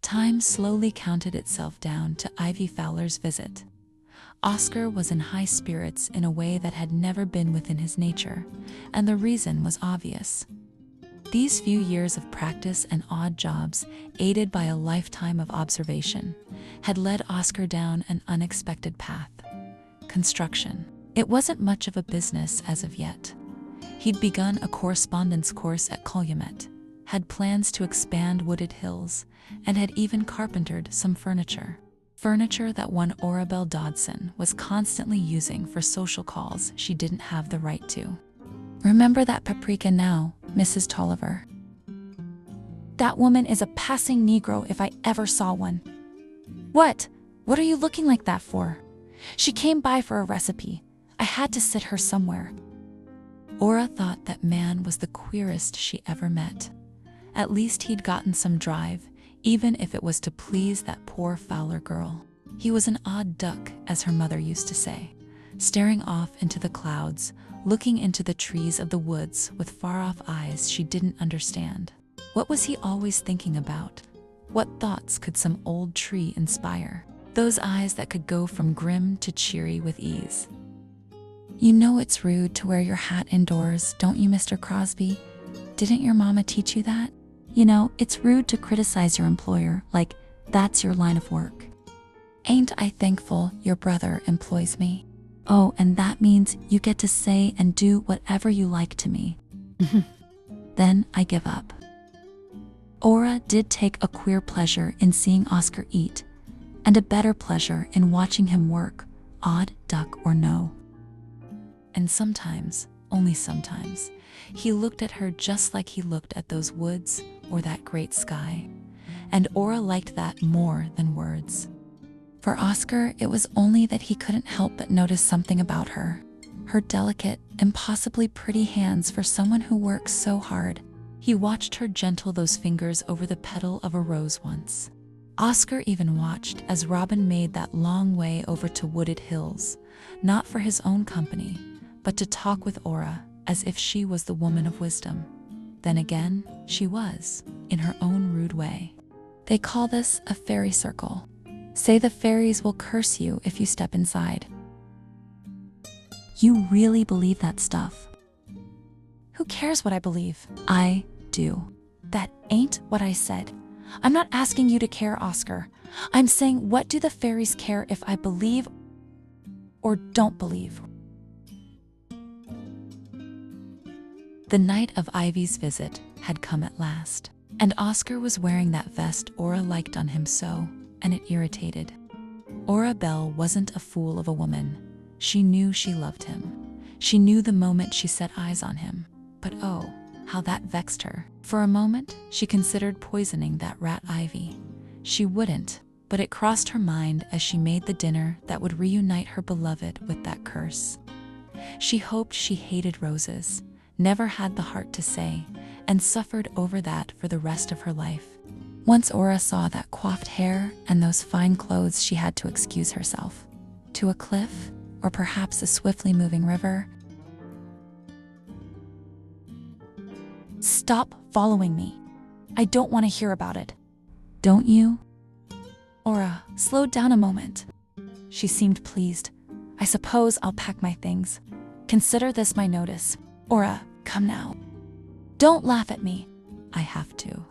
Time slowly counted itself down to Ivy Fowler's visit. Oscar was in high spirits in a way that had never been within his nature, and the reason was obvious. These few years of practice and odd jobs, aided by a lifetime of observation, had led Oscar down an unexpected path: construction. It wasn't much of a business as of yet. He'd begun a correspondence course at Calumet, had plans to expand Wooded Hills, and had even carpentered some furniture. Furniture that one Orabelle Dodson was constantly using for social calls she didn't have the right to. "Remember that paprika now, Mrs. Tolliver. That woman is a passing Negro if I ever saw one." What? What are you looking like that for?" "She came by for a recipe. I had to sit her somewhere." Ora thought that man was the queerest she ever met. At least he'd gotten some drive, even if it was to please that poor Fowler girl. He was an odd duck, as her mother used to say, staring off into the clouds, looking into the trees of the woods with far-off eyes she didn't understand. What was he always thinking about? What thoughts could some old tree inspire? Those eyes that could go from grim to cheery with ease. "You know it's rude to wear your hat indoors, don't you, Mr. Crosby? Didn't your mama teach you that? You know, it's rude to criticize your employer, like that's your line of work. Ain't I thankful your brother employs me? Oh, and that means you get to say and do whatever you like to me." Then I give up. Ora did take a queer pleasure in seeing Oscar eat, and a better pleasure in watching him work, odd duck or no. And sometimes, only sometimes, he looked at her just like he looked at those woods or that great sky, and Ora liked that more than words. For Oscar, it was only that he couldn't help but notice something about her. Her delicate, impossibly pretty hands for someone who works so hard. He watched her gentle those fingers over the petal of a rose once. Oscar even watched as Robin made that long way over to Wooded Hills, not for his own company, but to talk with Ora as if she was the woman of wisdom. Then again, she was, in her own rude way. They call this a fairy circle. Say the fairies will curse you if you step inside. You really believe that stuff? Who cares what I believe? I do. That ain't what I said. I'm not asking you to care, Oscar. I'm saying, what do the fairies care if I believe or don't believe? The night of Ivy's visit had come at last, and Oscar was wearing that vest Ora liked on him so, and it irritated. Orabelle wasn't a fool of a woman. She knew she loved him. She knew the moment she set eyes on him. But oh, how that vexed her. For a moment, she considered poisoning that rat Ivy. She wouldn't, but it crossed her mind as she made the dinner that would reunite her beloved with that curse. She hoped she hated roses, never had the heart to say, and suffered over that for the rest of her life. Once Ora saw that coiffed hair and those fine clothes, she had to excuse herself. To a cliff, or perhaps a swiftly moving river. "Stop following me. I don't want to hear about it." "Don't you?" Ora slowed down a moment. She seemed pleased. "I suppose I'll pack my things. Consider this my notice. Ora, come now. Don't laugh at me." "I have to."